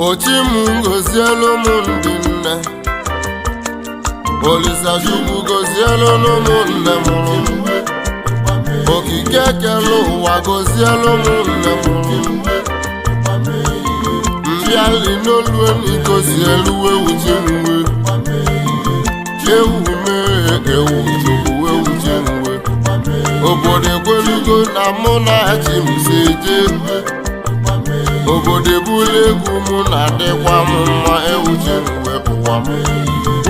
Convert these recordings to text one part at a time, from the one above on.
Ochimu gozielu m ndị nne, Olisa Chukwu gozielu ụmụnne mụrụ m, okike kere ụwa gozielu ụmụnne mụrụ m, mbịali n'olu enyi gozielu ewu chinwe, ewu mee ewu chukwu ewu chinwe, obodo egwelugo na mụ na chi m si eje, obodo ebula egwu mụ na-adịkwa m mma ewu chinwe ụwa m,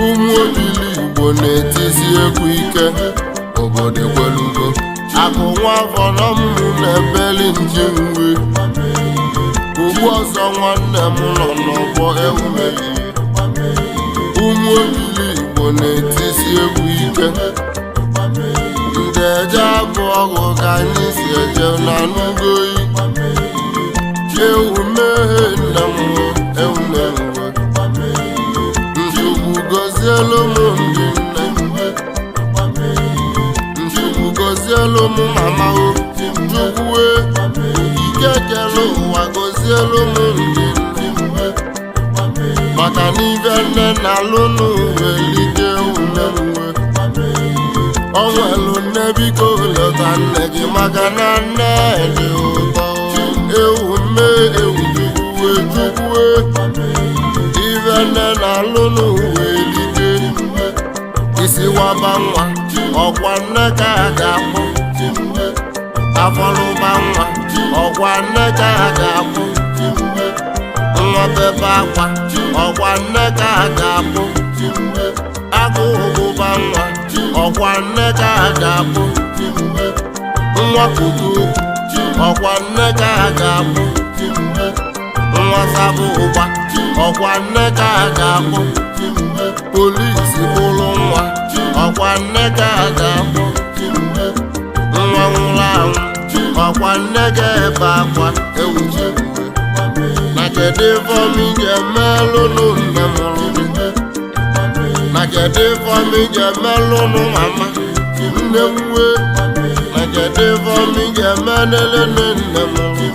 ụmụ olili Igbo na-etizi egwu ike, obodo egwelugo akụ nwa afọ nọ m na-ebeli njinwe, ugbu ọzọ nwanne m nọ n'ọgbọ ewu mehie, ụmụ olili Igbo na-etizi egwu ike, ndị eje abụ ọgụ ka anyị si eje na n'ugoyi, ewu mmehie nne m ewu na-enwe, Chukwu gozielu m ndị nne, Chukwu gozielu m mama o, Chukwu ike kele ụwa gozielu m ndị nne, maka n'ibe nne na-alụ n'uwelite umenwe, o nwelu nne biko lọta nne gị maka na nne dị ụtọ, ewu mee ewu Chukwu ibe nne na-alụ n'uwelite, isi waba nwa ọkwa nne ka a ga-akpụ, afọrụba nwa ọkwa nne ka a ga-akpụ, nwa bebe akwa ọkwa nne ka a ga-akpụ, agụ ụgbụba nwa ọkwa nne ka a ga-akpụ, nwa kudu ọkwa nne ka a ga-akpụ, nwa sabụ ụgba ọkwa nne ka a ga-akpụ, polisi bụrụ nwa ọkwa nne ka a ga-akpụ, nwa nwụrụ anwụ ọkwa nne ga-ebe akwa ewu Chukwu, na kedu ifeọma ị ga-emelụ nne mụrụ gị, na kedu ifeọma ị ga-emelụ mama nne nwe, na kedu ifeọma ị ga-emelele nne mụrụ,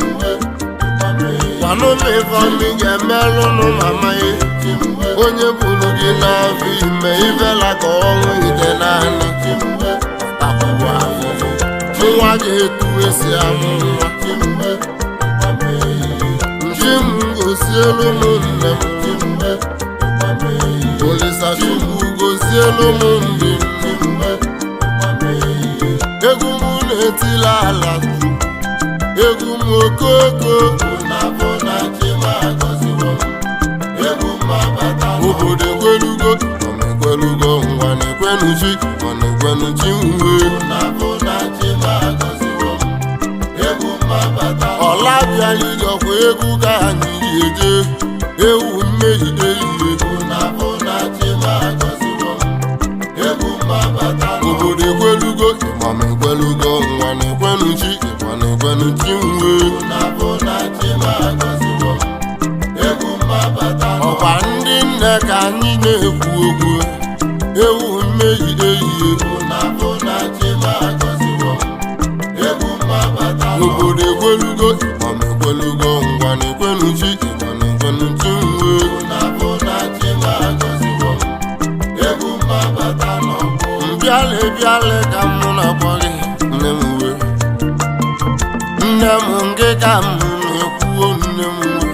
gwanụ m ifeọma ị ga-emelụ mama ya, onye bụrụ gị n'afọ ime ifela ka ọnwụ ide naanị, nwa ga-etu esi amụ nwa, nchi m gozielu m nne m, Olisa Chukwu gozielu m ndị nne, egwu m na-etila ala, egwu m okoko obodo egwelugo egwelugo ngwa na-ekwenu chi ọ na-ekwenu chi ọla bịa ijọkwa egwu ka anyị eje, ewu mmehie ihe obodo egwelugo ịgbama egwelugo ngwa na-ekwenu chi ịgba na-ekwenu chi ọkwa ndị nne ka anyị na-ekwu okwu, ewu mmehie ihe obodo egwelugo ịgbama egwelugo ngwa na-ekwenu chi ịgba na-ekwenu chi mbịalị ka mụ na-akpọ gị nne m uwe, nne m nke ka m na-ekwuo nne m uwe,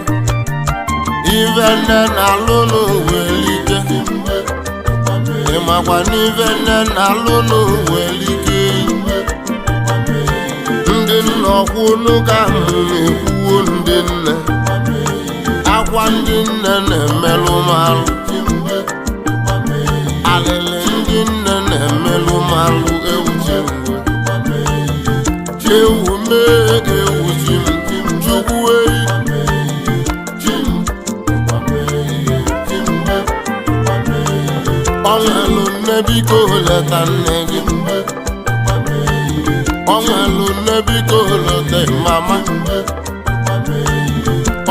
ive nne na-alụ n'uwelike, ịmakwa n'ive nne na-alụ n'uwelike, ndị nna ọkwụnụ ka m na-ekwuo ndị nne, akwa ndị nne na-emelụ m alụ, alịlị ndị nne na-emelụ m alụ ewu Chukwu, ewu mee ewu Chukwu eyi, ọ nwelụ nne biko leta nne gị, ọ nwelụ nne biko leta mama,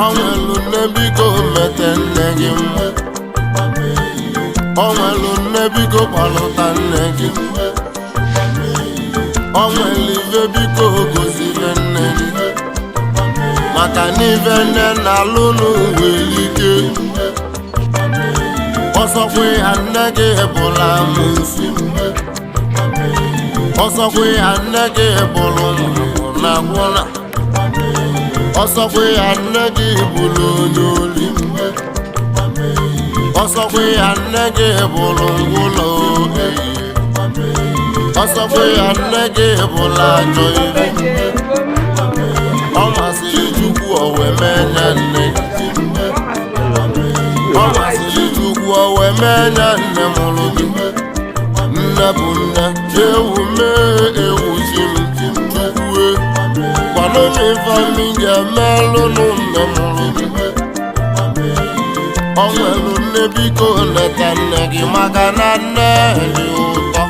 ọ nwelụ nne biko mete nne gị mma, ọ nwelụ nne biko kpọlụta nne gị, ọ nwelụ ife biko gozibe nne gị, maka n'ife nne na-alụ n'uwe ike ọsọkwa ya nne gị bụla amụsụ ọsọkwa ya nne gị bụrụ na gwụna ọsọkwa ya nne gị bụrụ onye oli ọsọkwa ya nne gị bụrụ ngwụlọ ọsọkwa ya nne gị bụrụ ajọ ibe ọ masịrị Chukwu o wee mee nye nne ọ masịrị Chukwu o wee mee nye nne mụrụ gị nne bụ nne ewu mee ewu chi m Chukwue kwanụ m ife m ga-emelụ nne mụrụ gị ọ nwere nne biko leta nne gị maka na nne dị ụtọ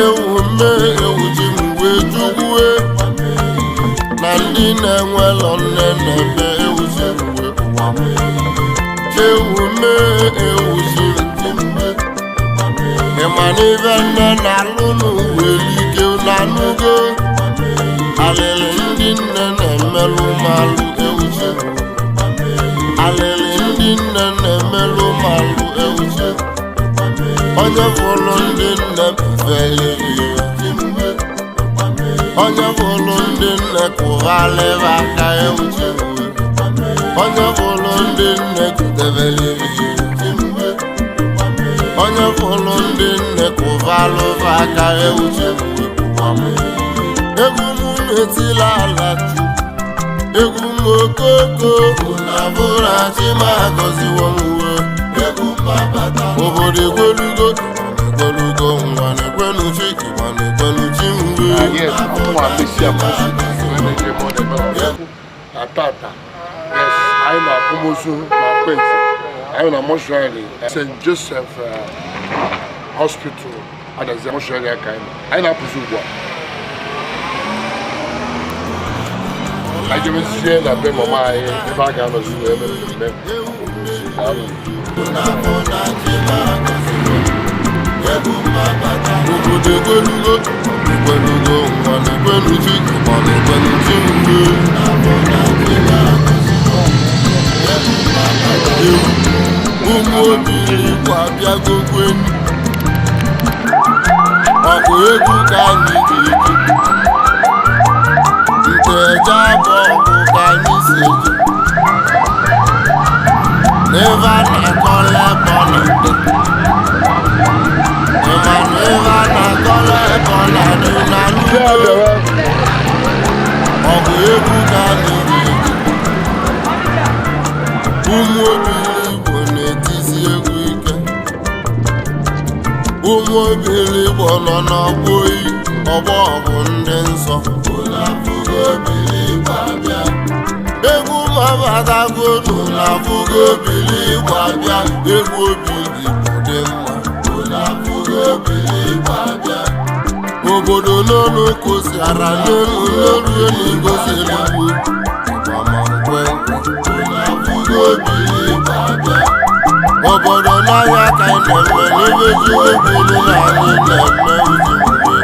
ewu mee ewu chi m wee Chukwue na ndị na-enwelọ nne na-eme ewu chi m wee ewu mee ewu chi m ịma n'ife nne na-alụ n'uwe ike na n'ugo alịlị ndị nne na-emelụ malụ ewu chi m alịlị ndị nne na-emelụ malụ ewu chi m onye fụlụ ndị nne feli onye fụlụ ndị nne kụghalịba aka ewu chi m onye fụlụ ndị nne kụdebeli onye fụlụ ndị nne kụvalụva aka ewu chi m egwu m metila ala chu egwu m okoko na bụrụ achị ma agọziwo m uwe obodo egwelugo egwelugo nwa na-ekwenu chi ịgba na-ekwenu chi mgbe Atata, yes, I'm a promotion, I'm a mortuary, St. Joseph Hospital, and there's a mortuary I'm a Puzugwa. I just share that my mama, if I can ụmụ obiri kwa bịa gogwen ọkụ egwu ka anyị ga-eji nteje abụ ọgụ ka anyị si eji n'ebe a na-akọla ebe ọ na-adị ịmanụ ebe a na-akọla ebe ọ na-adị na n'ugbo ọkụ egwu ka anyị ga-eji ụmụ obiri Igbo na-etizi egwu ike ụmụ obiri Igbo nọ n'ọgbọ oyi ọgbọ ọgụ ndị nsọ egwu mabatago n'ụlọafụgo obiri Igbo abịa egwu obiri Igbo dị mma obodo n'ọnụ kosiara n'elu n'elu n'igosi eluigwe obodo n'anya ka anyị na-eme n'ebe ji ogbulu na anyị na-eme uji mgbe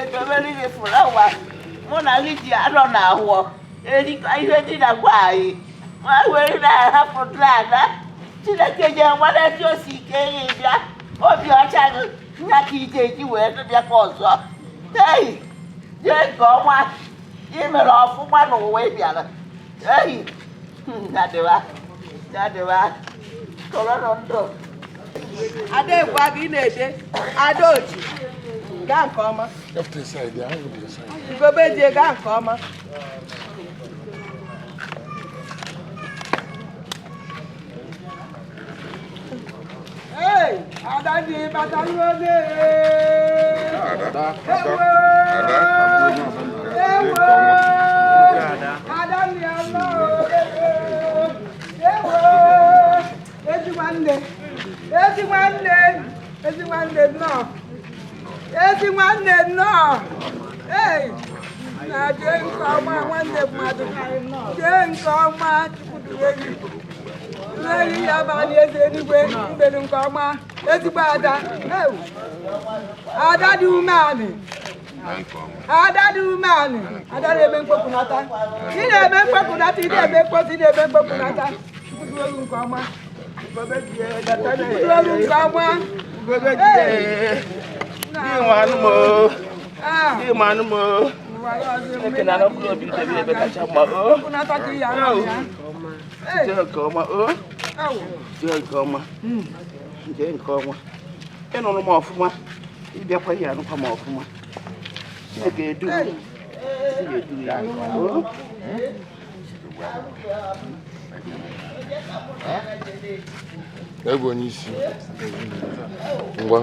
edobere gị fụlawa mụ na gị ji anọ na ahụọ erikọ ihe dị na gwa anyị ma were na-ahapụtara ada Chineke ji nwere etu o si ike gị bịa obi ọcha gị nya ka ije eji wee bịakwa ọzọ ei jee nke ọnwa ị mere ọfụma n'ụwa ị bịara ei dadịwa kọrọ ndụ Ada egwa gị na-ede Ada oji gaa nke ọma Ugogbediya gaa nke ọma Anadi bata n'oge Ezi nwanne nnọọ na jee nke ọma nwanne mmadụ jee nke ọma Mmeri ya abalị eze eluigwe mbedu nke ọma ezigbo ada ada dị umeanị ada na-eme mkpopụnata ị na-eme mkpopụnata ị na-eme mkposi ị na-eme mkpopụnata olu nke ọma olu nke ọma ịnụrụ m ọfụma ịbịakwa ihe anụkwa m ọfụma Chineke edu ya ebe onye isi ngwa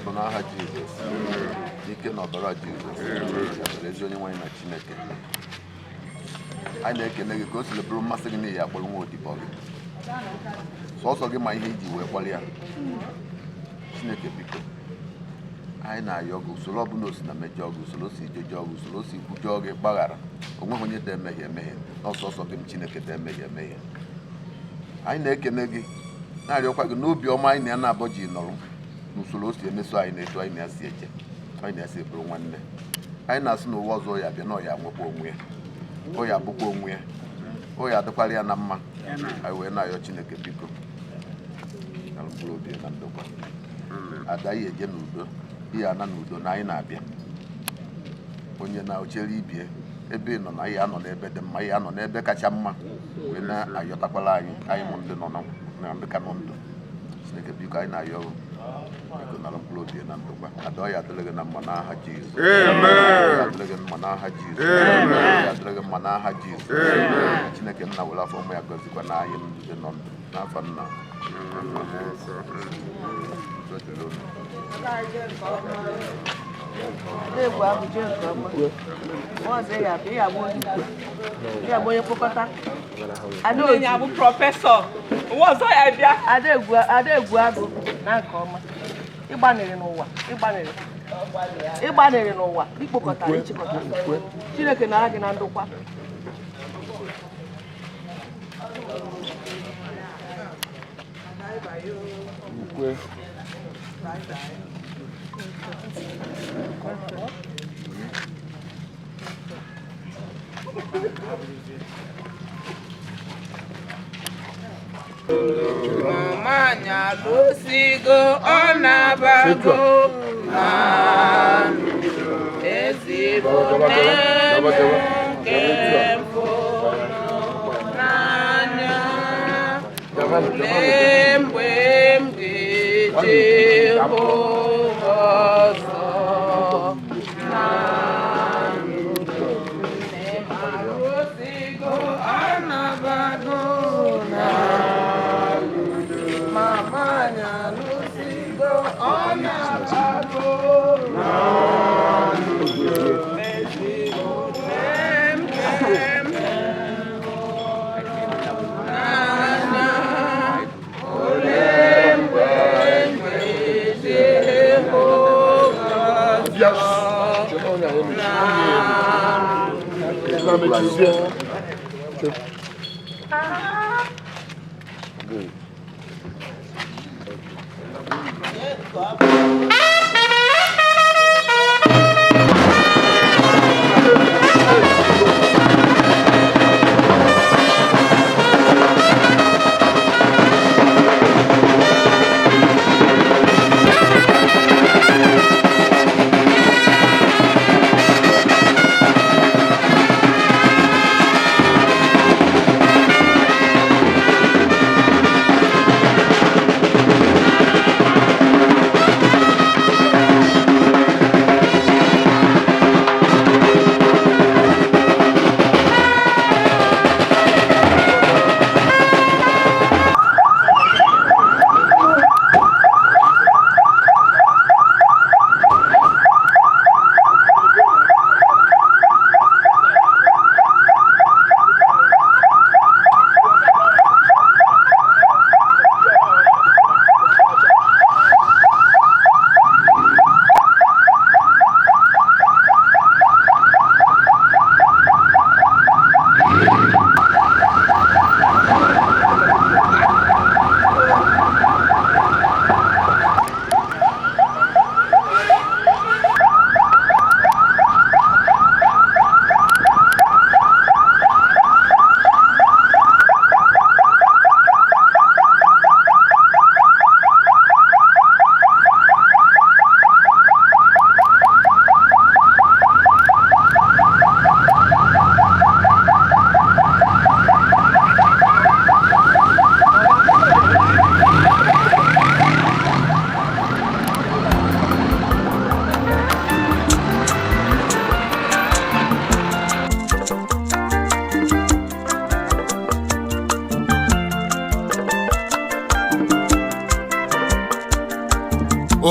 bụ n'aha Jizọs ike na ọbara Jizọs ezi onye nwanyị na Chineke anyị na-ekene gị ka o siri bụrụ mmasị gị n'ihi akpọrọ nwa odibo gị sọsọ gị ma ihe iji wee kpọrọ ya Chineke biko anyị na-ayọ gị usoro ọbụla o si na mejọ gị usoro o si jejọ gị usoro o si kwujọọ gị gbaghara onweghị onye dị emehie n'ọsọsọ gị m Chineke dị emehie anyị na-ekene gị na-arịọkwa gị n'obi ọma anyị na ya na-abọ ji nọrọ n'usoro o si emeso anyị na-etu anyị na-esi eche anyị na-esi eburu nwanne anyị na-asị na ụwa ọzọ ya bịa na ọya nwekwa onwe ya o ya bụkwa onwe ya o ya adịkwara ya na mma anyị wee na-ayọ Chineke biko na mkpụrụ obi na ndokwa ada ihe eje n'udo ihe ana n'udo na anyị na-abịa onye na ochere ibie ebe ị nọ na ihe anọ n'ebe dị mma ihe anọ n'ebe kacha mma wee na-ayọtakwala anyị mụ ndị nọ na ndị ka nọ ndụ Chineke biko anyị na-ayọ biko nara mkpụrụ obi na ndokwa ada ọ ya adịrị gị na mma n'aha Jizọs adịrị gị mma n'aha Jizọs adịrị gị mma n'aha Jizọs Chineke nna were afọ ụmụ ya gọzikwa na anyị ndị nọ ndụ n'afọ nna Ada bụ prọfesọ ụwa ọzọ ya bịa ada egwu agụ na nke ọma ịgbanịrị n'ụwa ikpokọtara ịchịkọta Chineke nara gị na ndokwa Mama nyalusigo onabago ezigbo kemfo n'anya mgbe m ga-eje hụ ọzọ nyalusigo onabago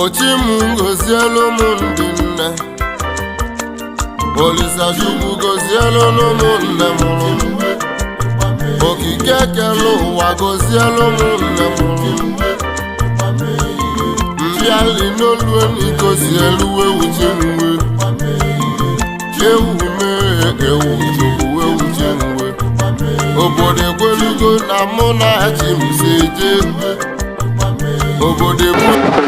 Ochimu gozielu m ndị nne Olisa Chukwu gozielu n'ụmụ nne mụrụ Okike kelu ụwa gozielu m nne mụrụ Mbịali n'olu eni gozielu ewu chenwe Ewu mee ewu chukwu ewu chenwe Obodo ekwelugo na mụ na chi m si eje Obodo ekwelugo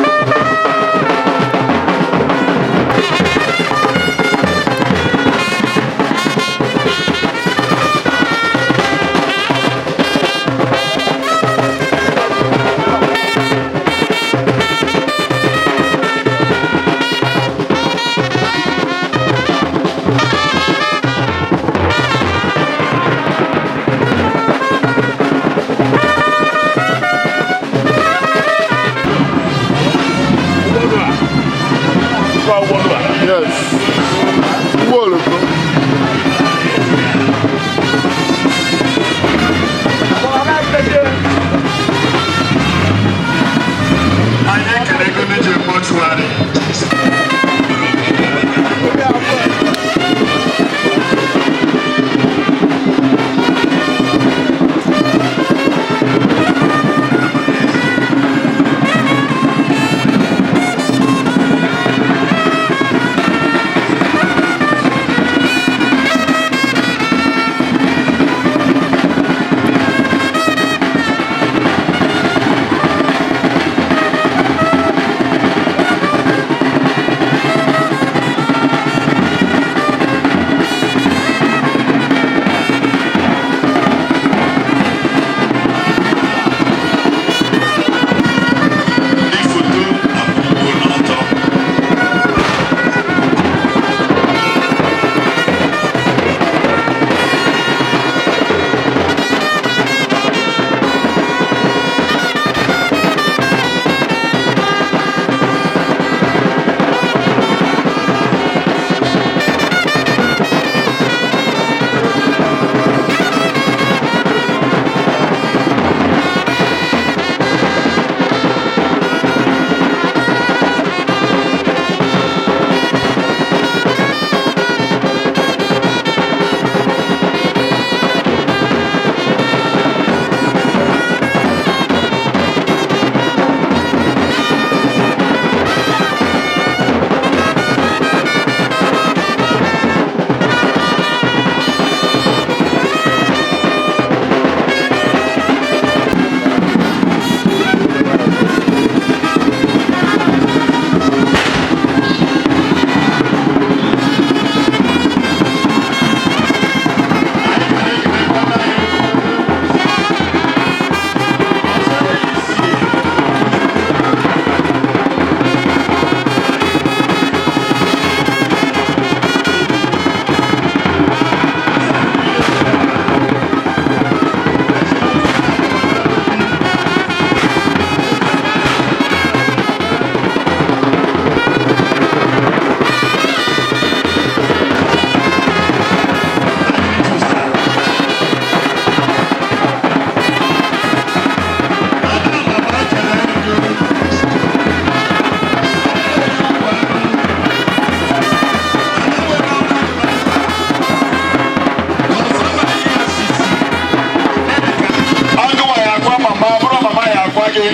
na-agwa gị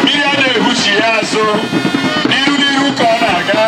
mmiri a na-ehuchi ya azụ n'iru ka ọ na-aga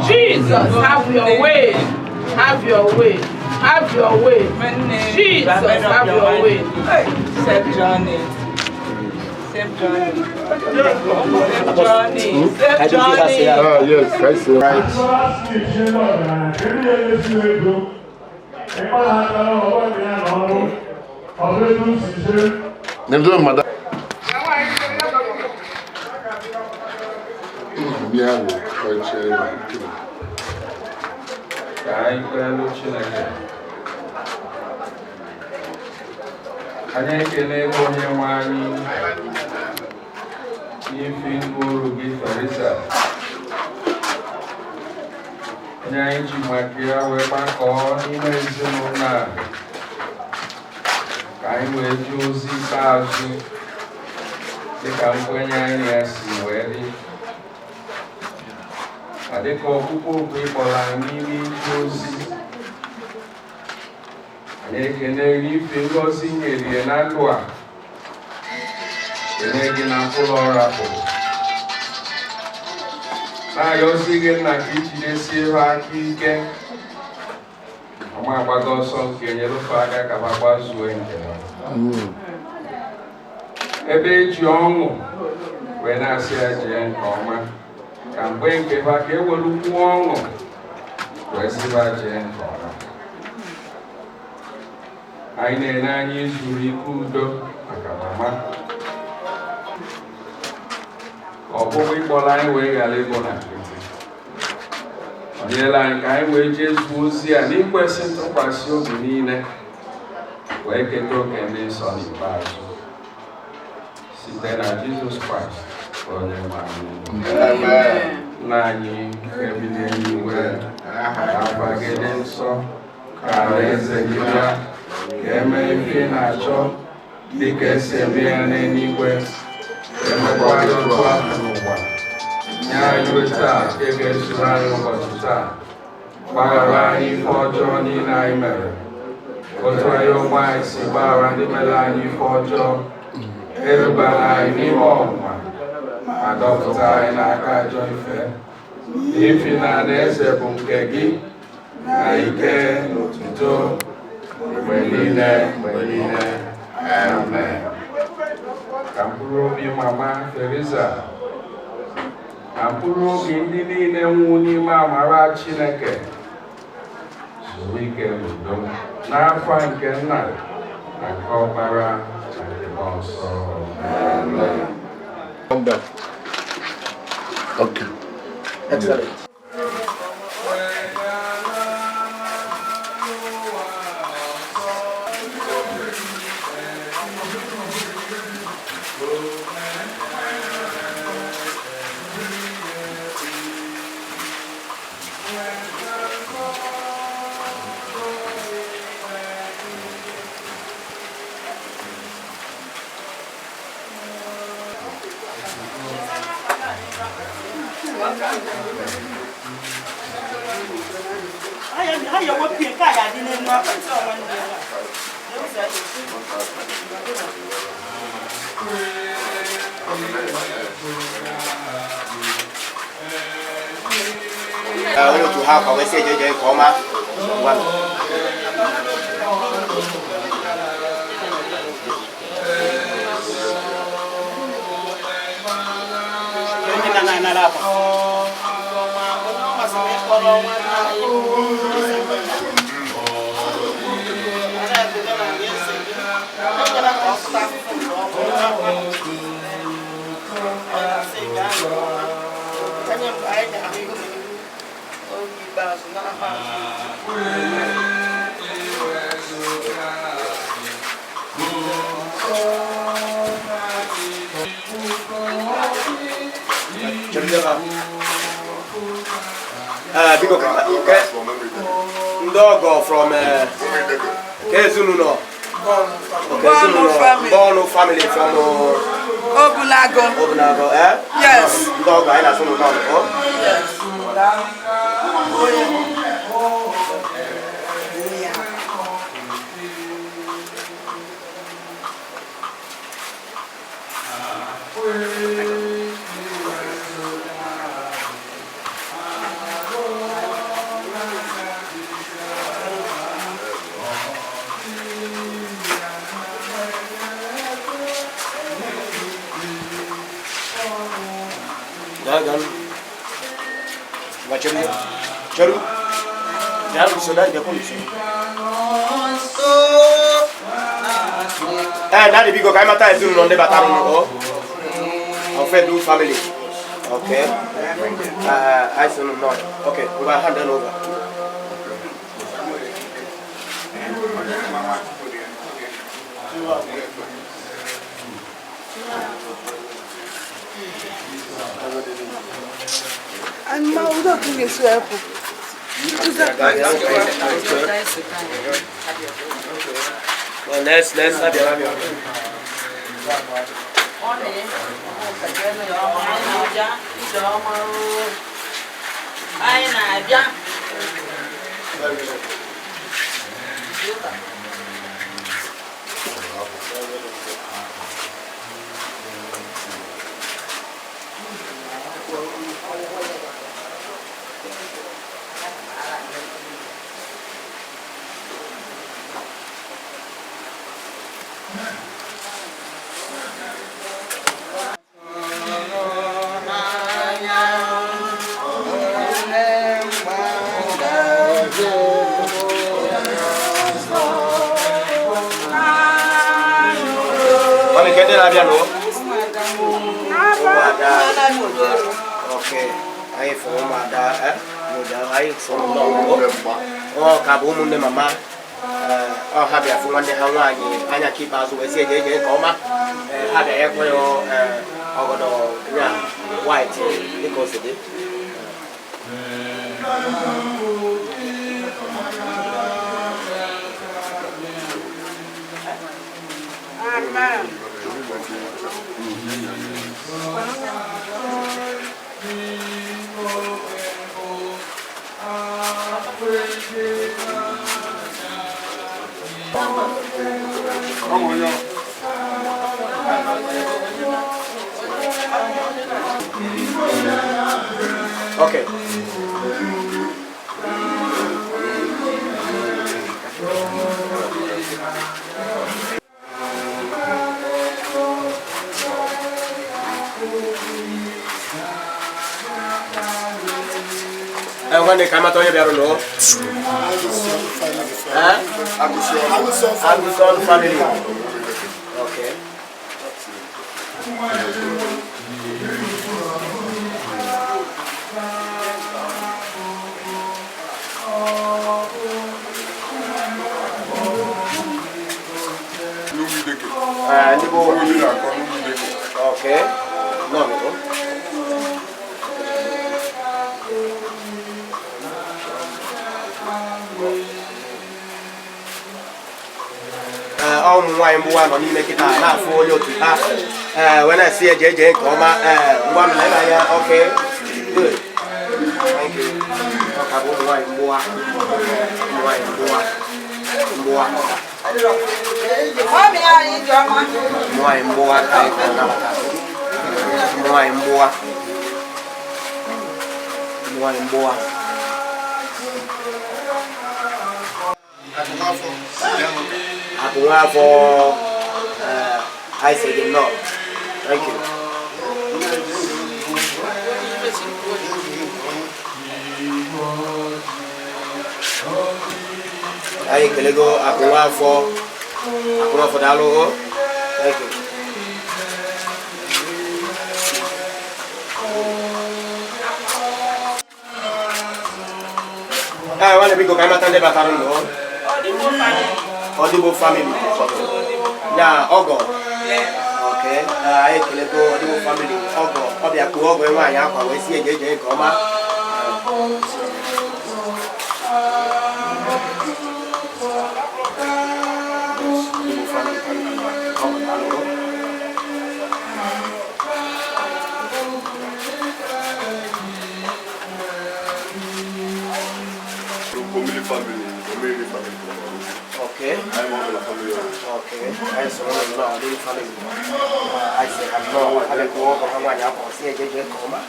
Jesus, have your way. Have your way. Have your way. Jesus, have your way. Safe journey. Safe journey. Safe journey. Safe journey. Yes, I see. Right. Madam. Anyị ekele onye nwe anyị n'ife ngwuru gị Theresa onye anyị ji maka ya wee gbakọọ n'ime ezinụlọ a ka anyị wee ji ozi ikpeazụ dịka nkwenye anyị ya si wee dị ma dịka ọkpụkpọ okwu ịkpọrọ anyị n'ime ije ozi ekene ife ngozi nyere na ndụ a kene gị na mkpụrụ ọra bụ na-ayọzi gị nna ka ijidesi ebe aka ike ọma agbago ọsọ nke nyerufe aka ka ha gbazuo nke ebe eji ọṅụ wee na-asị ya jee nke ọma ka mgbe nke ha ka ewelukwu ọṅụ wee siba jee nke ọma anyị na-enye anyị zuru ike udo maka mama ọbụghị ịkpọrọ anyị wee ghara ịbụ na nkịtị ọ nyela anyị ka anyị wee jee zuo ozi a n'ikwesị ntụkwasị obi niile wee keta oke ndị nsọ n'ikpeazụ site na Jizọs Kraịst onye nwe anyị nna anyị ebido eluigwe afa gị dị nsọ ka alaeze gị bịa ka eme ife na-achọ dịka esi eme ya n'eluigwe emekwa ya otu ahụ n'ụwa nye anyị taa nke ga-esoro anyị ụbọchị taa gbaghara anyị ife ọjọọ niile anyị mere otu anyị ụmụ anyị si gbaghara ndị mere anyị ife ọjọọ erubara anyị n'ime ọnwụnwa ma dọpụta anyị n'aka ajọ ife ifi na alaeze bụ nke gị na ike na otuto mgbe niile. Amen. Ka mkpụrụ obi mama Theresa na mkpụrụ obi ndị niile nwụ n'ime amara Chineke zuru ike n'udo n'afọ nke Nna Akobara, and also. Amen. Come back. Okay. Excellent. I want to have a message in coma. Dog from Ezinne. Bono family from Obianika, eh? Yes. Dog, I have some dog. Yes. Jaru, sudah dia pun sih. Nadi bigo kaya mata Ezinne nonde bataru no. Of do family. Okay. I said no. Okay, we will hand over. And my other thing is to help. Let's have your okay, I from Ada, I from oh, Kabumun de Mama, oh, have you from one day Hawaii, and I keep us with a coma, have a echo, white, because of it. Amen. Come on, y'all. Okay. When they come out on your Aguson family. Okay. Okay. No. Nwaanyị Mgbuwa nọ n'ime kịta na-afụ onye otu ha wee na-esi eje eje nke ọma ngwa m na ya okay good thank you ọka bụ nwaanyị Mgbuwa nwaanyị Mgbuwa ka anyị ga-anabata nwaanyị Mgbuwa Akungafo, I said no. Thank you. I can go Akungafo Dalo. Thank you. I want to go. I'm not Audible family. Yeah, Ogo. Okay. I can go Audible family. Ogo. Obiaku Ogo and Mgboye Akwaeze JJ Koma. Mmiri family. Okay. I'm one of the family. Okay. I saw the family. I said, I'm not going to go over Mgboye Akwaeze JJ Koma.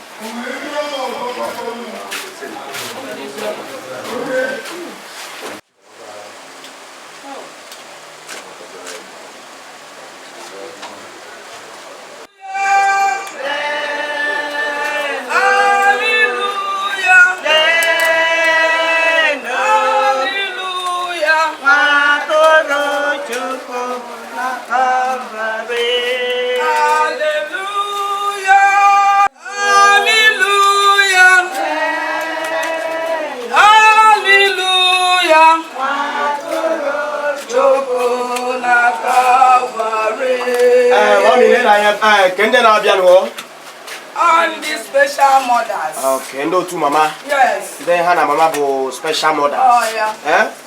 All these special mothers. Okay, no two mama. Yes. Then Hannah mama bo special mothers. Oh yeah.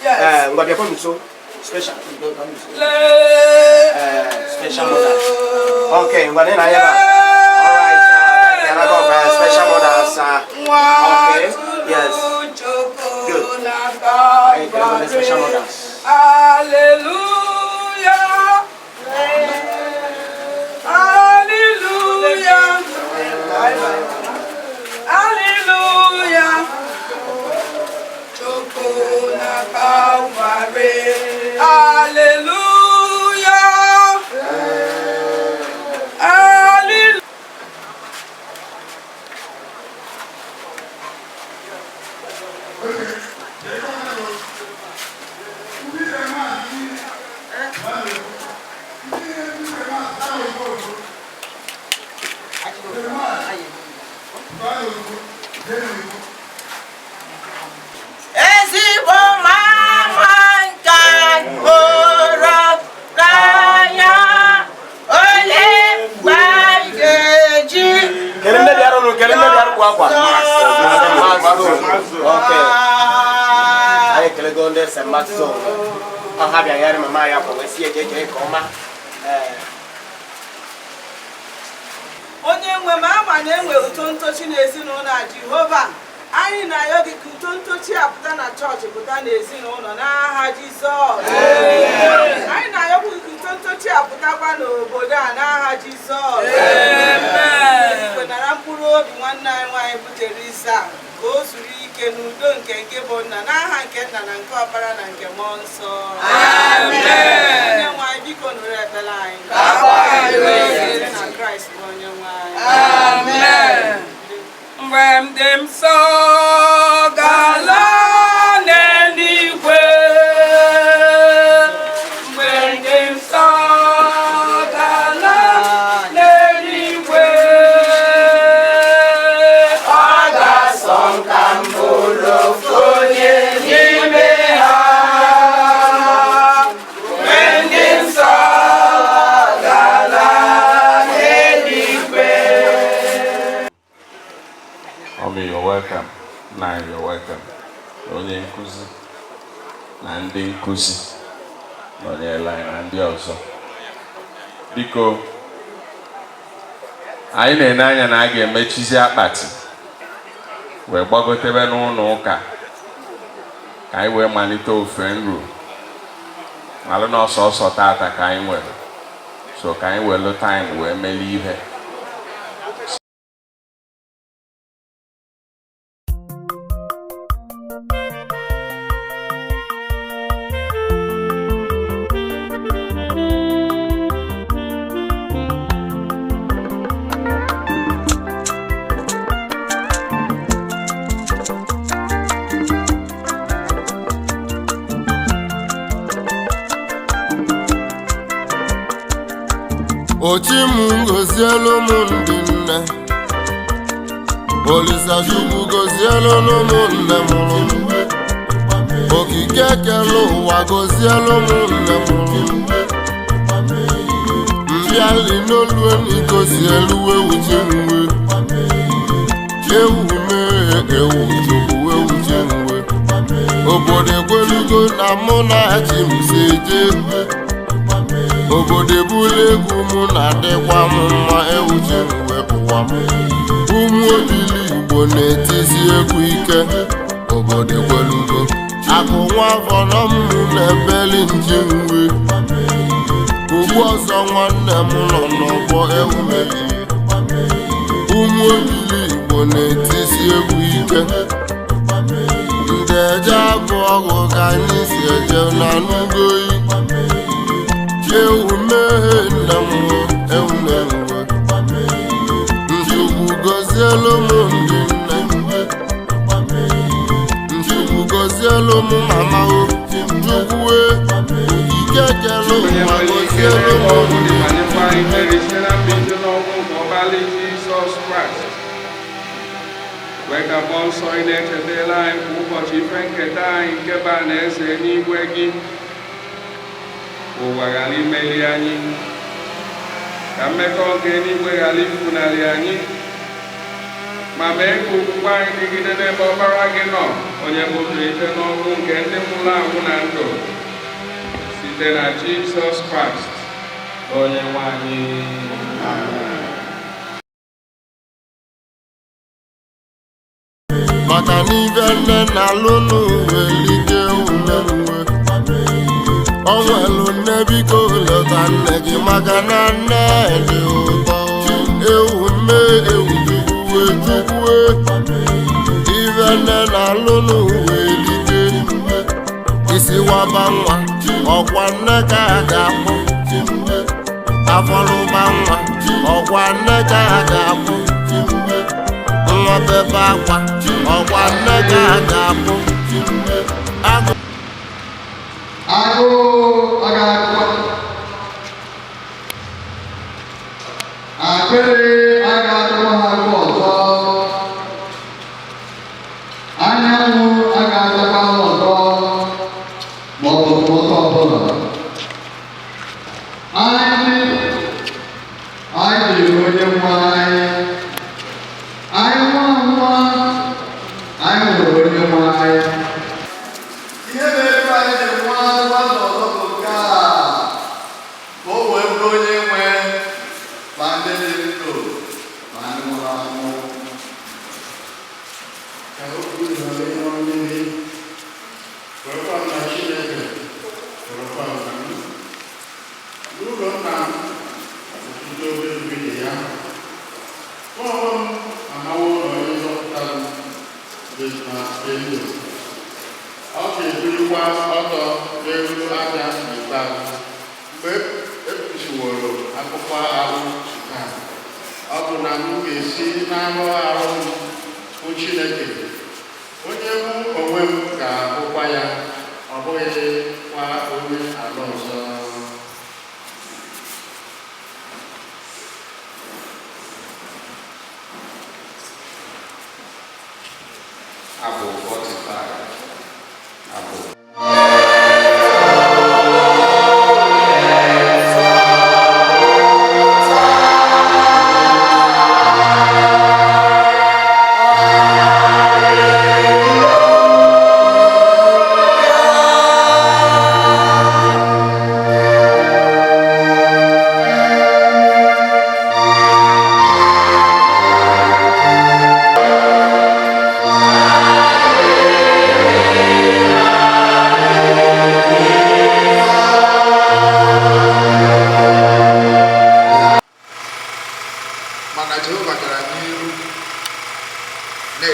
Yes. What do you call me so? Special. Special mothers. Okay, but then I have. Alright. Then I got special mothers. Okay. Yes. Good. I got the special mothers. Hallelujah. Hallelujah. Hallelujah. Chokona Calvary. Hallelujah. Hallelujah. Ezigbo mama nka hụrụ n'anya onye gbageji. Kele ndị bịara kwa akwa. Okay. Anyị kelego ndị Sembatso. Ọha bịa yara mama ya kwa wesi ejeje nke ọma. Onye nwe ma ama na-enwe uto ntochi n'ezinụlọ a Jehova. Anyị na-ayọ gị ka uto ntochi apụta na chọọchị pụta n'ezinụlọ n'aha Jizọs. Anyị na-ayọ gị ka uto ntochi apụtakwa n'obodo a n'aha Jizọs. Kwenara mkpụrụ obi nwanne anyị nwaanyị bụ Theresa ka o zuru ike n'udo nke bụ nna n'aha nke nna na nke ọkpara na nke mmụọ nsọ. Onye nwaanyị biko nụrụ ekpere anyị. Site na Kraịst bụ onye nwaanyị. Mgbe m dị nsọ gala n'eluigwe ndị nkụzi nọnyere anyị na ndị ọzọ. Biko anyị na-ene anya na a ga-emechizi akpati wee gbagotebe n'ụlọ ụka ka anyị wee malite ofe nru malụ na ọsọsọ tata ka anyị nwere, so ka anyị welu time wee meli ihe. Ochimu gozielu m ndị nne, Olisa Chukwu gozielu m nne mụrụ m, okike kere ụwa gozielu m nne mụrụ m, mbịali n'olu enyi gozielu ewu chinwe, ewu mee ewu Chukwu ewu chinwe, obodo egwelugo na mụ na chi m si eje, obodo ebule egwu mụ na-adịkwa m mma ewuche uwe ụwa m, ụmụ obili Igbo na-etizi egwu ike, obodo egwelugo akụ nwa afọ nọ m na-ebeli nji nwe, ugbu ọzọ nwanne m nọ n'ọgbọ ewu melie, ụmụ obili Igbo na-etizi egwu ike, ndị eje abụ ọgụ ka anyị si eje na n'ugoyi, ewu mee nna m ewu na-ewe, Chukwu gozielu m ndị nne, Chukwu gozielu m mama o, Chukwu okike kelu ụwa gozielu m ndị wee ka mmụọ nsọ ị na-echetela anyị kwa ụbọchị ife nketa anyị nke ba na eze n'igwe gị, ụwa ghara imeli anyị, ka mmekọ nke eluigwe ghara ifunarị anyị, ma mee ka okwukwe anyị dịgide n'ebe ọbara gị nọ, onye bụrụ ike n'ọnwụ nke ndị nwụrụ anwụ na ndụ, site na Jizọs Kraịst onye nwe anyị. maka n'ibe nne na-alụ n'uwelike uwe onwelu nne biko lọta nne gị maka na nne dị ụtọ, ewu mee ewu Chukwu Chukwu, ibe nne na-alụ n'uwelike isi waba nwa ọkwa nne ka a ga-akpụ, afọlụba nwa ọkwa nne ka a ga-akpụ, nwa bebe akwa ọkwa nne ka a ga-akpụ, agụụ aga-akwa akpịrị aga-atụwa ha agụ ọzọ, anyanwụ aga-atakwa ha ọzọ ma ọ bụ ụtọ ọbụla. Anyị dị onye nwe anyị nwa nwa anyị nwere onye nwe anyị. Ihe na-efe anyị dị nwa ọzọ bụ nke a, ka o wee bụrụ onye nwe ma ndị dị ndụ ma ndị nwụrụ anwụ. Ka okwu ịhọrọ ihe ọmịmị werekwa na Chineke werekwa na m. N'ụlọ nna m ọtụtụ obe nwunye ya, ọrụ m amawo ụlọ onye nzọpụta m dị na elu. Ọ ga-ebirikwa ọtọ n'elu aja n'ikpeazụ mgbe ekpuchiworo akpụkpọ ahụ ha. Ọ bụ na m ga-esi n'anụ ahụ m hụ Chineke, onye mụ onwe m ga-ahụkwa ya, ọ bụghị kwa onye ala ọzọ. Abụ 45. Abụ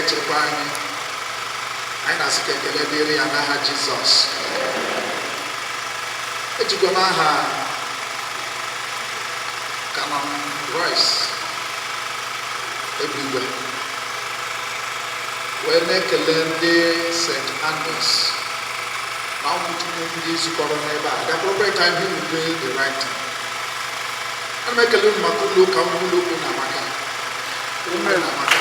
na-echekwa anyị na-asị ka ekele dịrị ya n'aha Jizọs. Ejikwa m aha Canon Royce Ebigwe wee na-ekele ndị St. Andrews na ụmụchukwu ndị zukọrọ n'ebe a gakwurukwe ka ihe ube the right time. Ana m ekele unu maka ụlọ ụka ụlọ okwu na amaka ume na amaka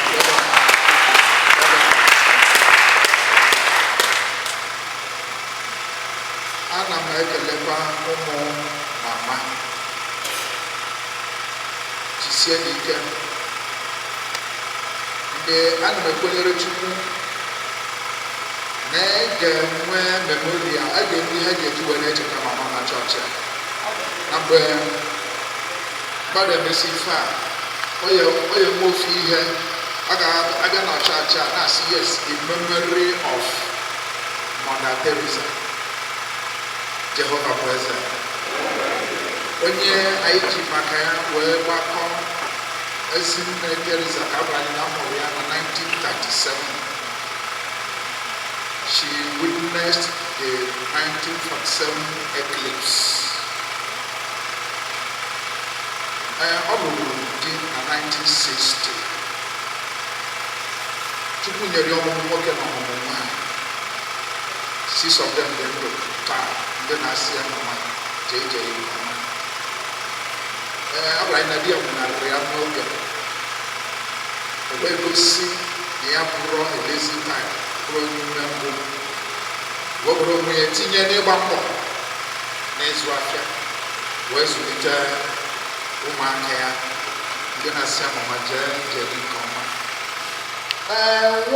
ana m ekelekwa ụmụ mama jisie n'ike mgbe ana m ekwenyere Chukwu na ga-enwe memorial, a ga-enwe ihe ga-eji were echeta mama na chọọchị na mgbe mmadụ emesi ife a onye nwe ofe ihe a ga-abịa na chọọchị a na-asị yes in memory of Mother Theresa Jehova bụ eze, onye anyị ji maka ya wee gbakọ Ezinne Theresa ka abụ anyị na mụrụ ya na 1937. She witnessed the 1947 eclipse. Ọ lụrụ di na 1960. Chukwu nyere ya ọmụmụ nwoke na ọmụmụ nwanyị. 6 of them dị ndụ taa. Ndị na-asị ya mama jeje iwu mama. Ọ bụrụ anyị na di ya nwụnarịrị ya n'oge o wee gosi na ya bụrụ elezi taa bụrụ onye mbụ wee bụrụ onwe ya tinye n'ịgba mbọ n'ịzụ afịa wee zụlite ụmụaka ya ndị na-asị ya mama jee njem nke ọma.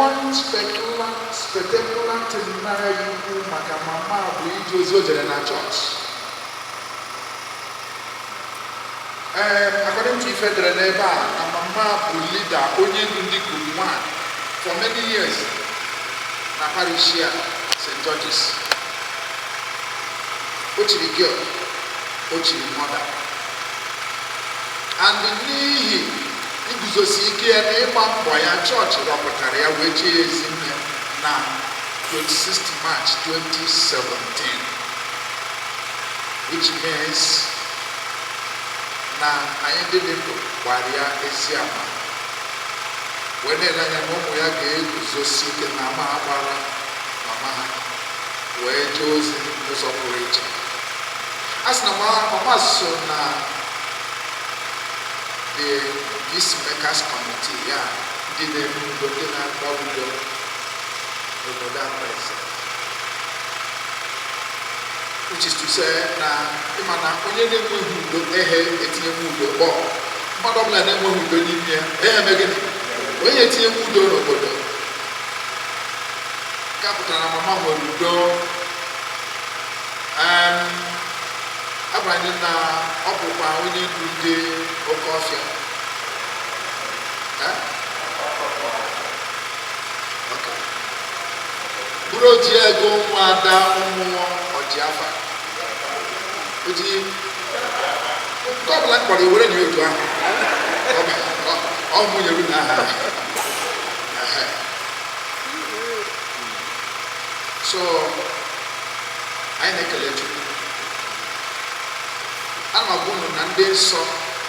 One spectacular thing nara ya ukwu maka mama bụ ije ozi o jere na chọọchị. According to ife dere n'ebe a na mama bụ leader onye ndu ndị group 1 for many years na parish ya St. George's. O chiri girl, o chiri mother, and n'ihi iguzosi ike ya na ịgba mbọ ya chọọchị rọpụtara ya wee jee Ezinne na 26 March 2017, which means na anyị dị ndụ gbara ya ezi ama wee na-ele anya na ụmụ ya ga-eguzosi ike na ama ha gbara mama ha wee jee ozi n'ụzọ pụrụ iche. A sị na mama so na the Peacemakers Committee, ya ndị na-eme udo, ndị na-akpọ udo n'obodo Akwaeze, which is to say na ịma na onye na-enweghị udo etinyewe udo kpọọ mmadụ ọbụla na-enweghị udo n'ime ya eme gịnị onye etinyewe udo n'obodo. Ka pụtara na mama nwere udo. Abanye na ọ bụkwa onye ndu ndị oke ọfịa. Bụrụ oji ego ụmụada ụmụ ọji afa oji nke ọbụla mkpọrọ iwere na otu ahụ ọ mụnyeru na aha. So anyị na-ekele Chukwu. A na-agwa unu na ndị nsọ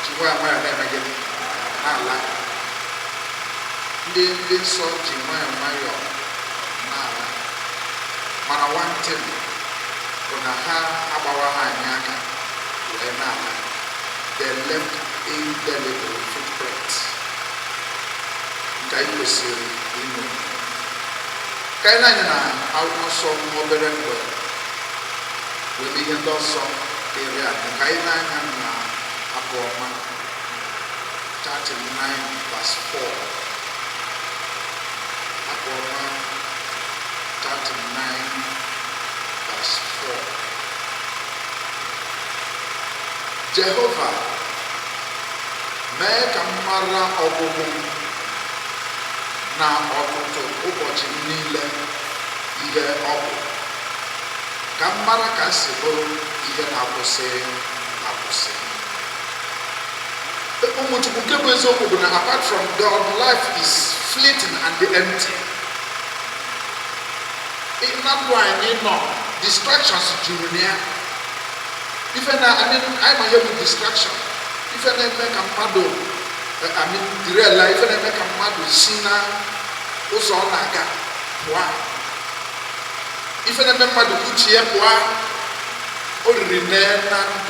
ji nwayọ nwayọ na-eme gịnị n'ala. Ndị nsọ ji nwayọ nwayọ n'ala. Mana one thing bụ na ha agbawa ha anyị aka wee n'ala. They left indelible footprint nke anyị kwesịrị ime. Ka anyị na-anya na akwụkwọ nsọ nwa obere mgbe wee ihe ndị ọsọ dịrị anyị ka anyị na-anya na Abụọma chapter 9 verse 4. Abụọma chapter 9 verse 4. Jehova mee ka m mara ọgwụgwụ na ọtụtụ ụbọchị niile ihe ọ bụ, ka m mara ka si bụrụ ihe na-akwụsị akwụsị. Apart from God, life is fleeting and empty. In that way, distractions junior. I'm here with distraction. If I make a mado, the real life, I make a mado, sina, also on naga, poa. If I make mado, kuchie poa, or remain and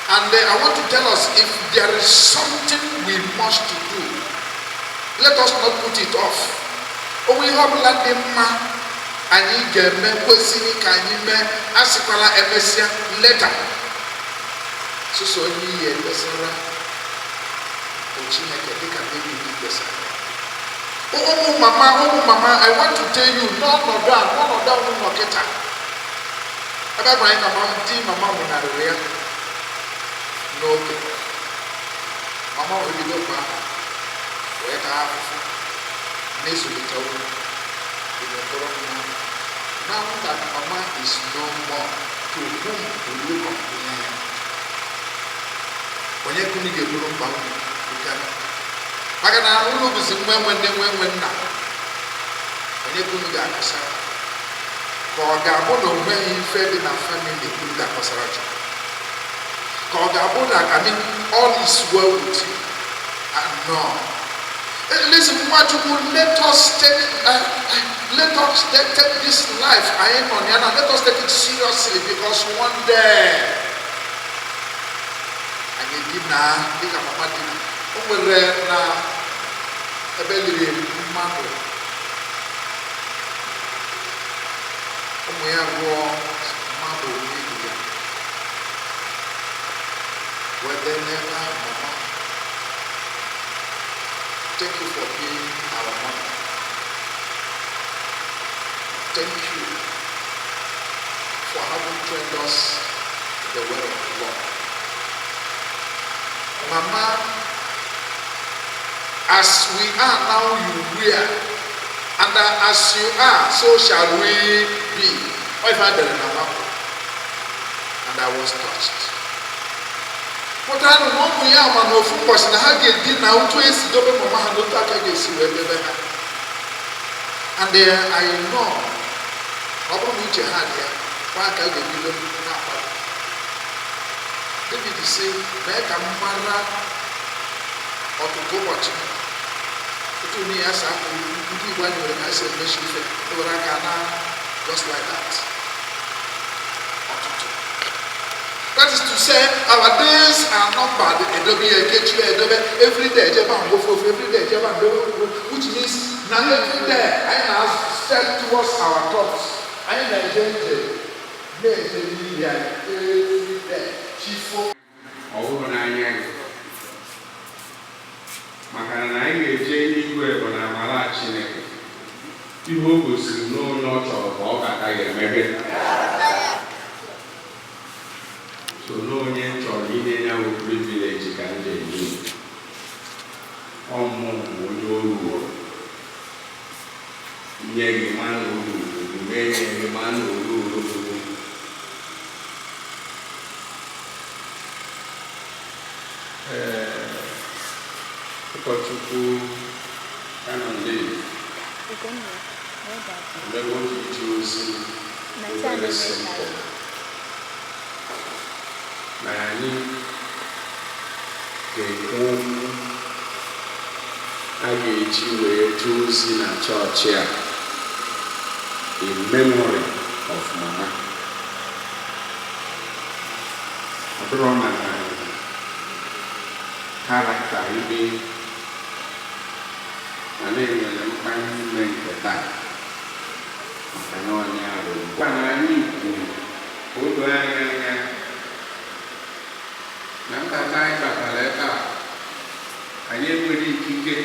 and I want to tell us, if there is something we must do, let us not put it off. We have let them and you get me questioning can you me asikwala emesia later. So you hear the Sarah oh mama, I want to tell you, none of that will not get her. About my mama will not react. No, mama will be no man. Where have Miss will tell you now that mama is no more, to whom will you complain? When you couldn't get room bound, you can. I can only be seen when now. When you couldn't get a son, for Gabono, when he fed in a family, they couldn't get a son. All is well with you. And no. Listen, let us take this life. Let us take it seriously, because one day I get dinner, mama dinner. Whether mama, thank you for being our mother. Thank you for having trained us the word of the Lord. Mama, as we are now, you were, and as you are, so shall we be. And I was touched. But I don't know we are man of course na ha get now to esi dobe mama ha no taka get si we bebe ha. And I know obo mu che ha dia kwa ka get bi na pa. David say make am mara otugo watch. Otu ni asa ko ndi gwa ni we na say me shi fe. O ra ka na just like that. That is to say, our days are numbered. Every day, which means now every day I have set towards our thoughts. I am every day. So no one in our privilege can do. Nani ga-ekwu a ga-eji wee jee ozi na chọọchị a in memory of mama. Ọ bụrụ na karakta ibe a na-enwere mkpanye ime nke taa maka na onye arụ gwa na anyị kwuru odo anya na nkata anyị batara ebe a anyị enwere ikike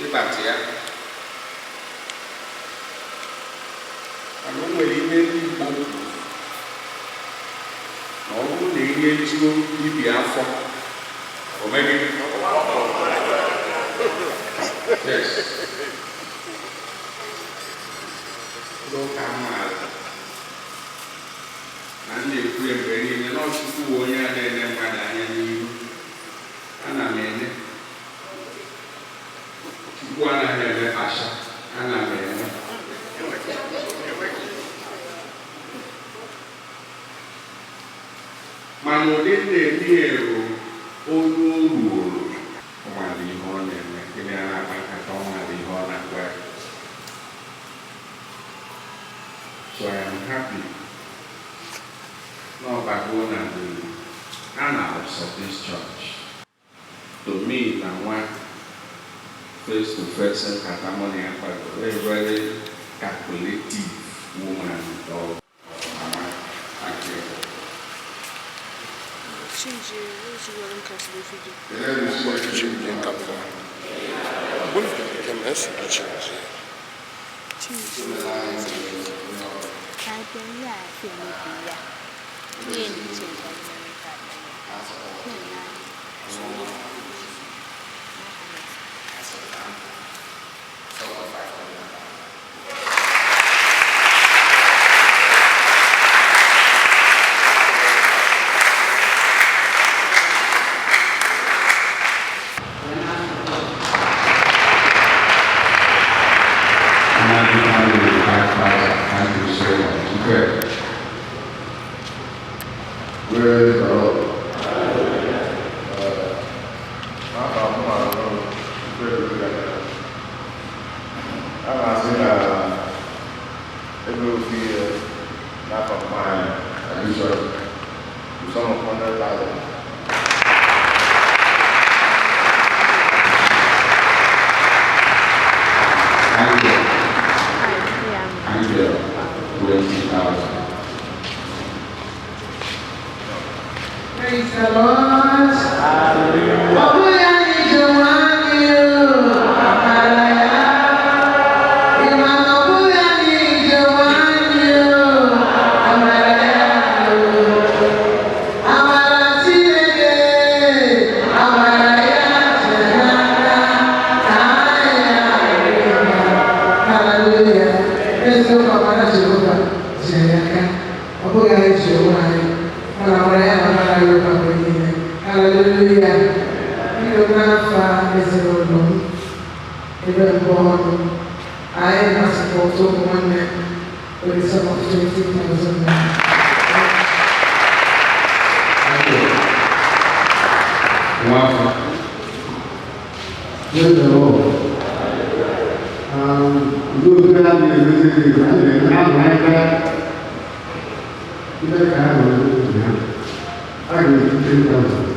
ịbata ya mana o nwere ihe ndị Igbo na ọ bụrụ na ihe juo ibi afọ o meghị yes n'ụka amaala na ndị ekwu mgbe niile na Ọchukwu onye a na-enye mmadụ anya n'ihu na-eri onye oruoro ọmara ihe ọ na-eme gịnị a na-akpakọta ọmara ihe ọ na-agwa. So I am happy. No, but going and the annals of this church. To me, now one face to face and Katamoni and very, very calculative woman or mama. Thank you. Praise the Lord. Hallelujah. I am supposed to one with some of 20,000. Good Lord. Good family visiting, and not like that. You don't have a I give you 10,000.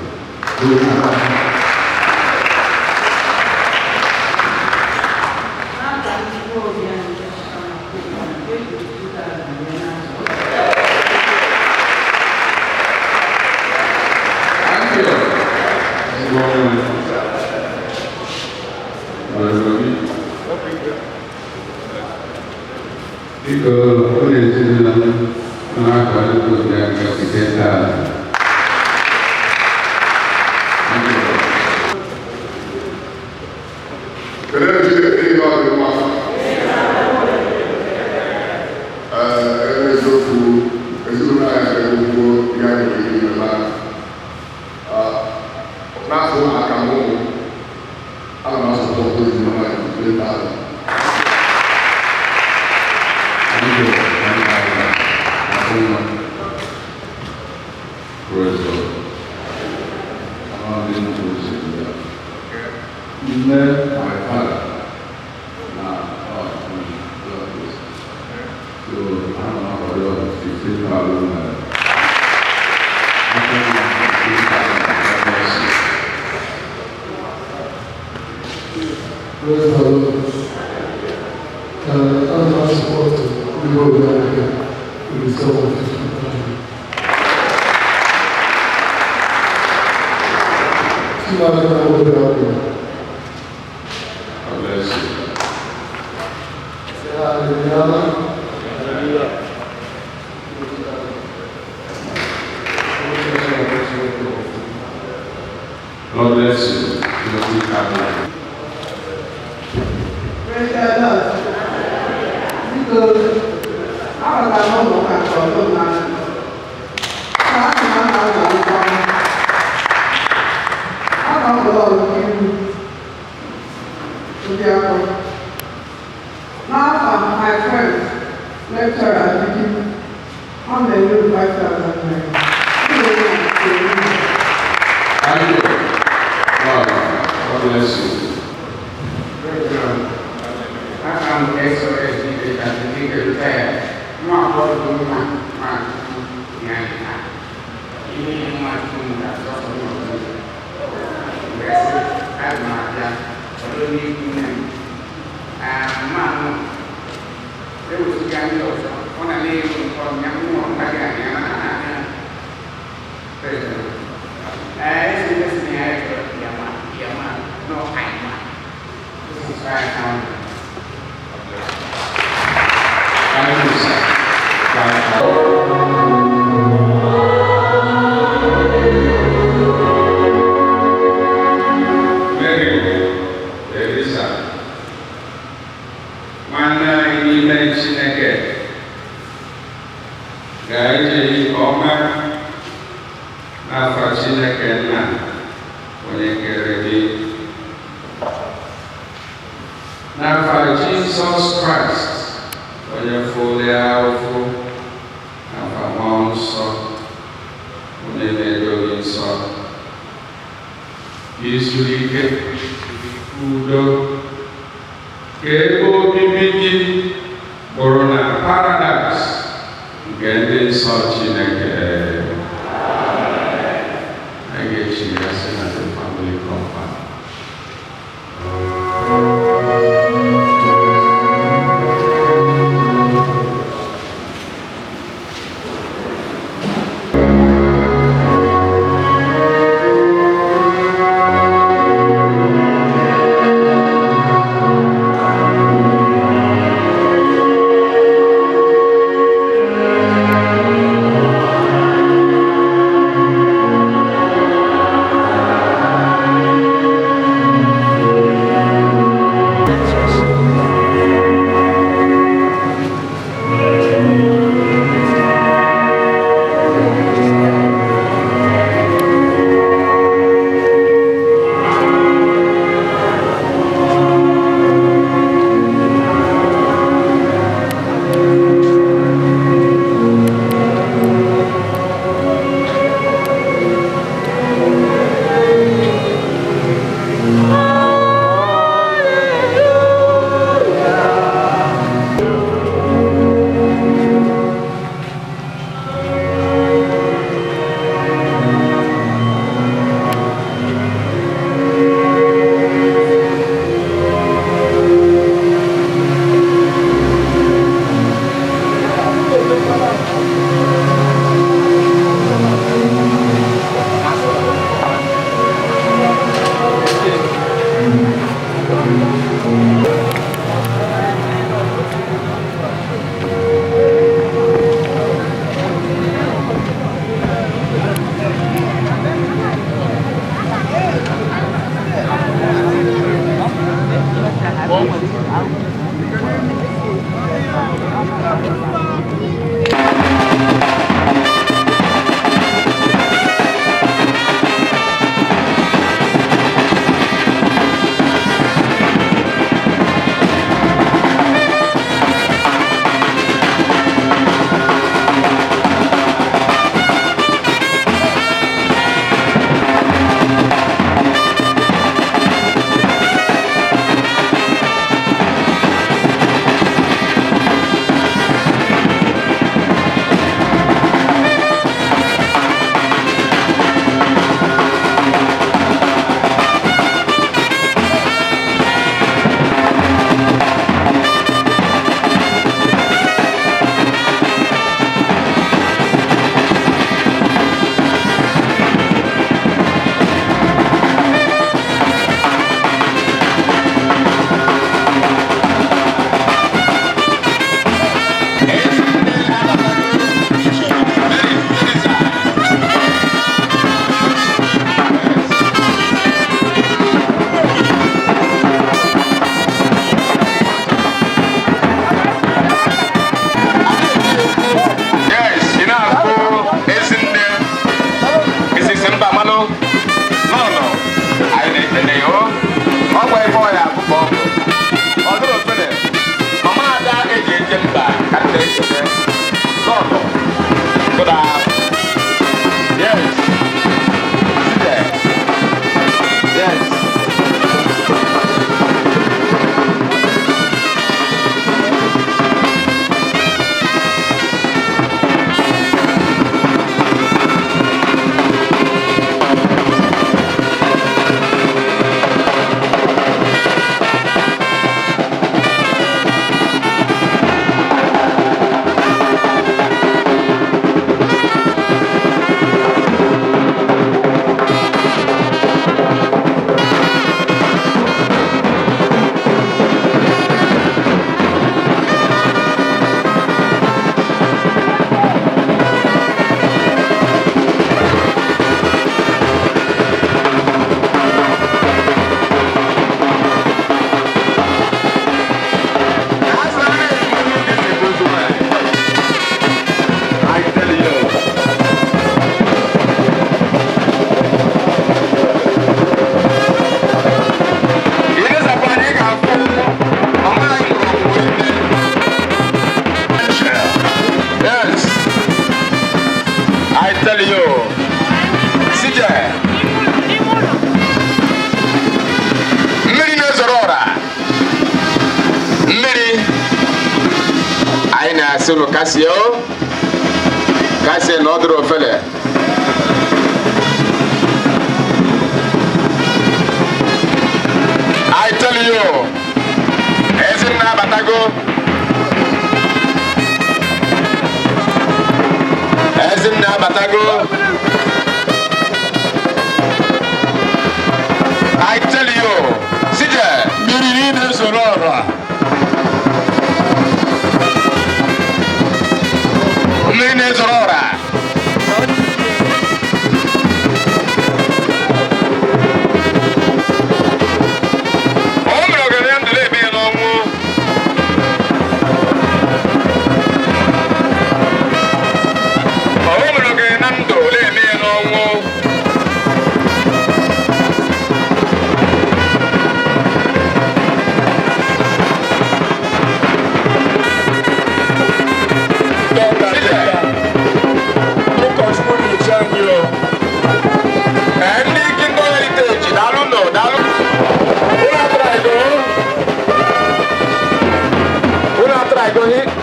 God bless you. Praise the Lord. Because I don't know what I'm talking about. I don't know Ugogbediya. Now my friend, lecturer, I'm the new 5,000. Thank you. God bless you. I'm SOS and the legal fair. Not all the woman, even my food that's also not good. As my young, I don't need to and man, there was a young daughter on a name from young woman, like I am. As you listen, no, I'm not. This is right now. Thank you, sir. Mary, Theresa, mana ini Chineke, gaji oma, nafa Chineke na, onye kere gị, nafa Jesus Christ. Onye foli ahụhụ nafa mmụọ nsọ onye na-edoghị nsọ izuru ike udo ka ebe obibi gị bụrụ na paradaịs nke ndị nsọ Chineke a ga-echi ya sị na the family compound. Yes. na-asị unu kasie o kasie na ọ dịrị ofele I tell you Ezinne abatago Ezinne abatago I tell you sije mmiri niile zoro ọrụ a mmiri na-ezoro ọrụ a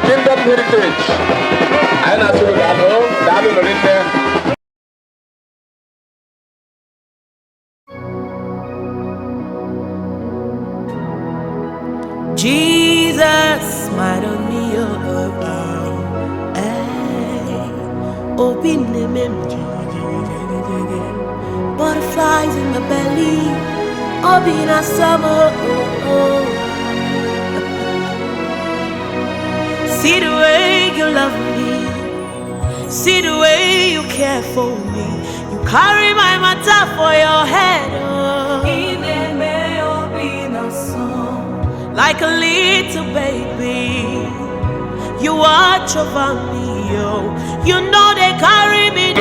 Kingdom heritage. I na so dalo no rite. Jesus, smile on me, open the butterflies in my belly, open a summer. See the way you love me, see the way you care for me. You carry my matter for your head, like a little baby. You watch over me, you know they carry me.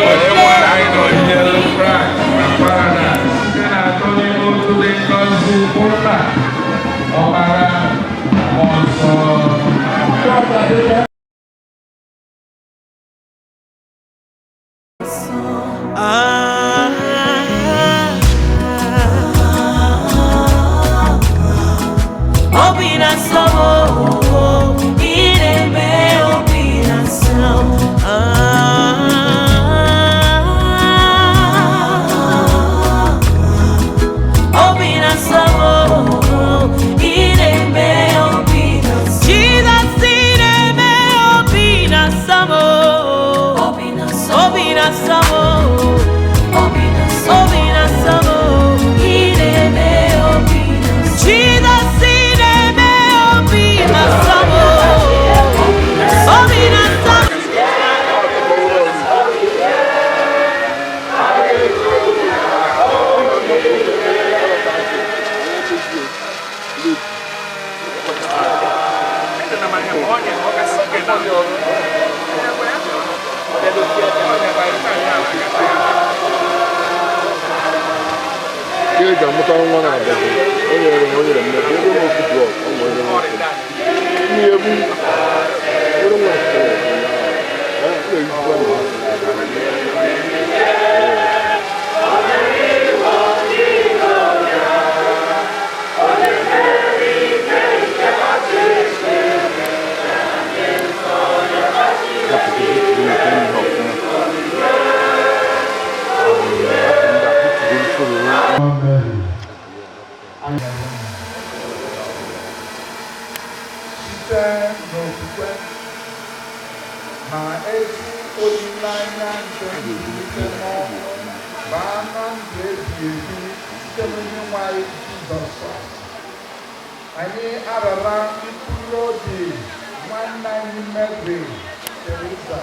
Theresa.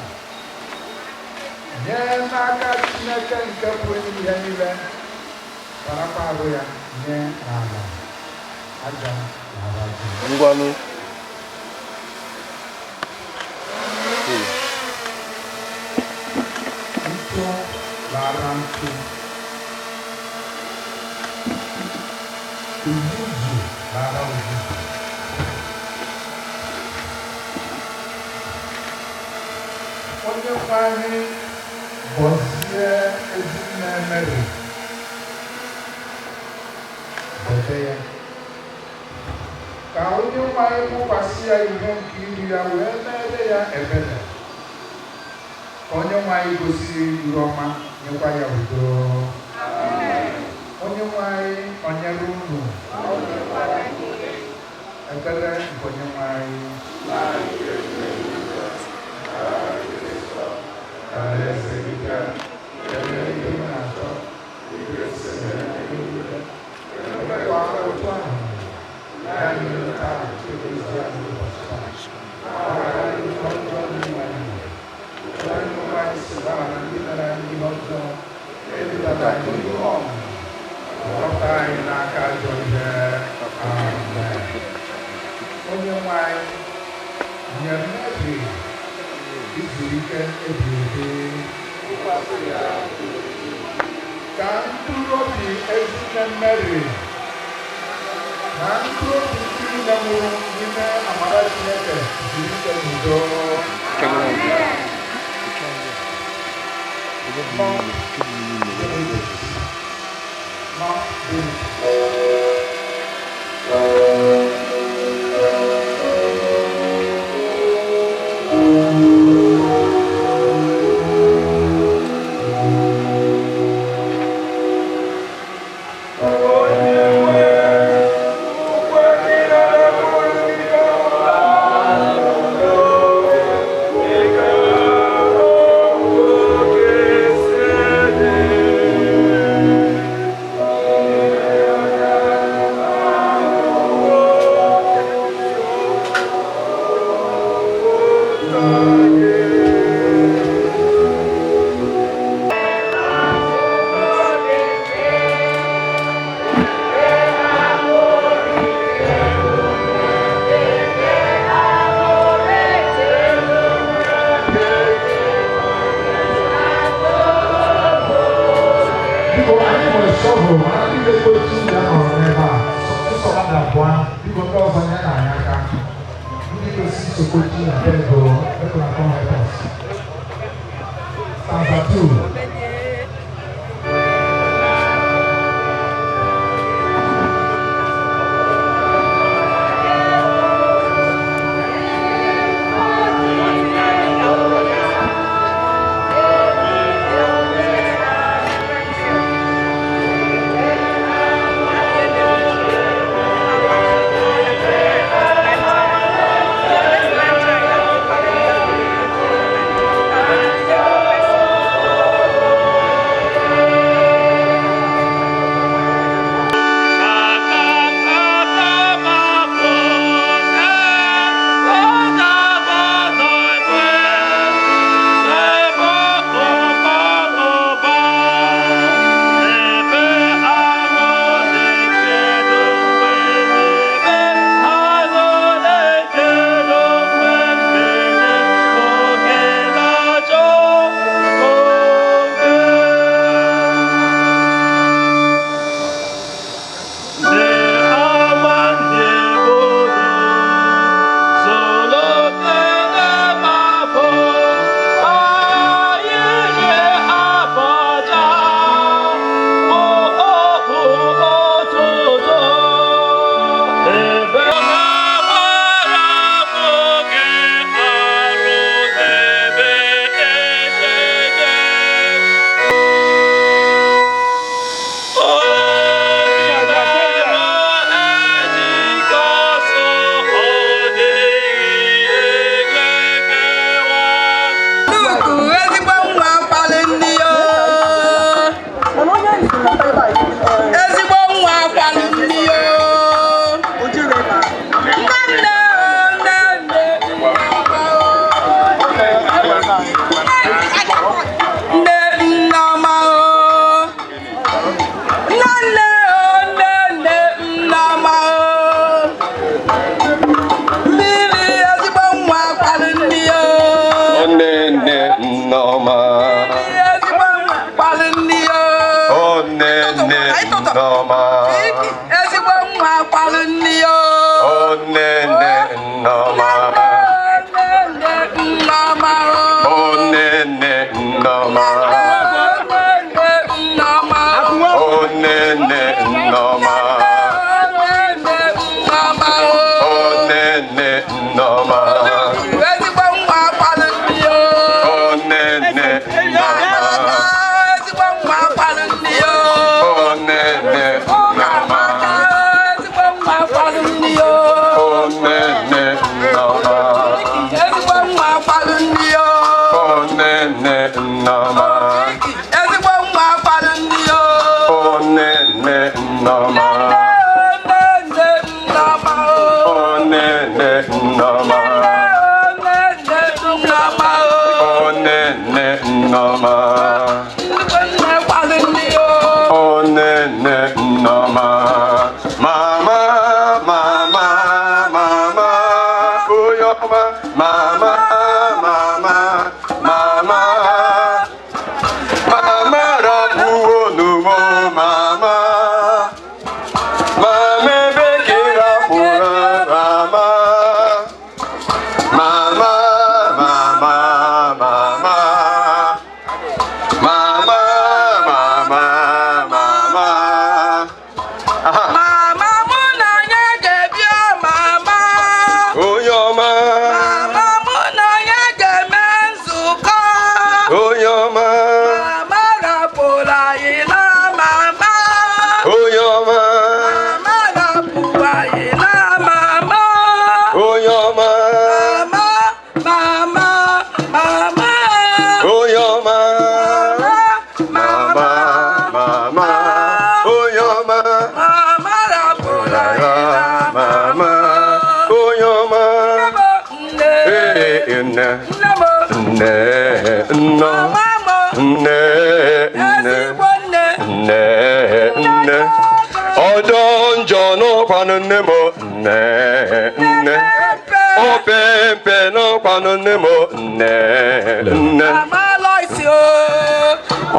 Nye n'aka Chineke nke pụrụ ime ihe niile barakwa arụ ya nye n'ala aja na ala ji. Ngwanụ. Ntụ lara ntụ. Uzuzu lara uzuzu. Onye kwanye gọzie Ezinne Mmiri debe ya ka onye nwanyị mụkwasị ya ihe nke iru ya wee mere ya ebere. Onye nwanyị gosiri iru ọma nyekwa ya udo. Onye nwanyị onyere unu. Ekele nke onye nwanyị. Ezinne Mmiri na mkpụrụ obi niile nwụrụ n'ime amara Chineke jiri ike n'udo.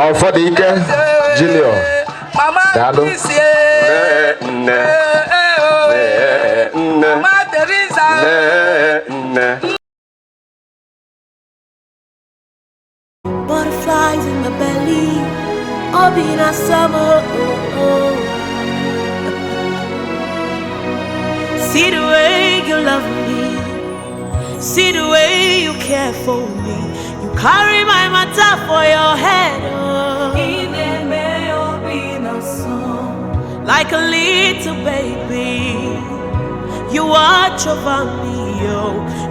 Ọfọdike Junior Dalo Mama Theresa Butterflies in my belly, Obina summer. See the way you love me, see the way you care for me. You carry my matter for your head, like a little baby. You watch over me,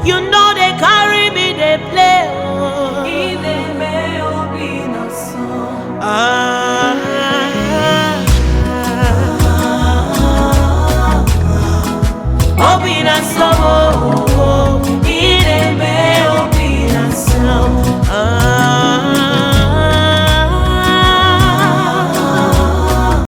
you know they carry me, they play. Obina summer.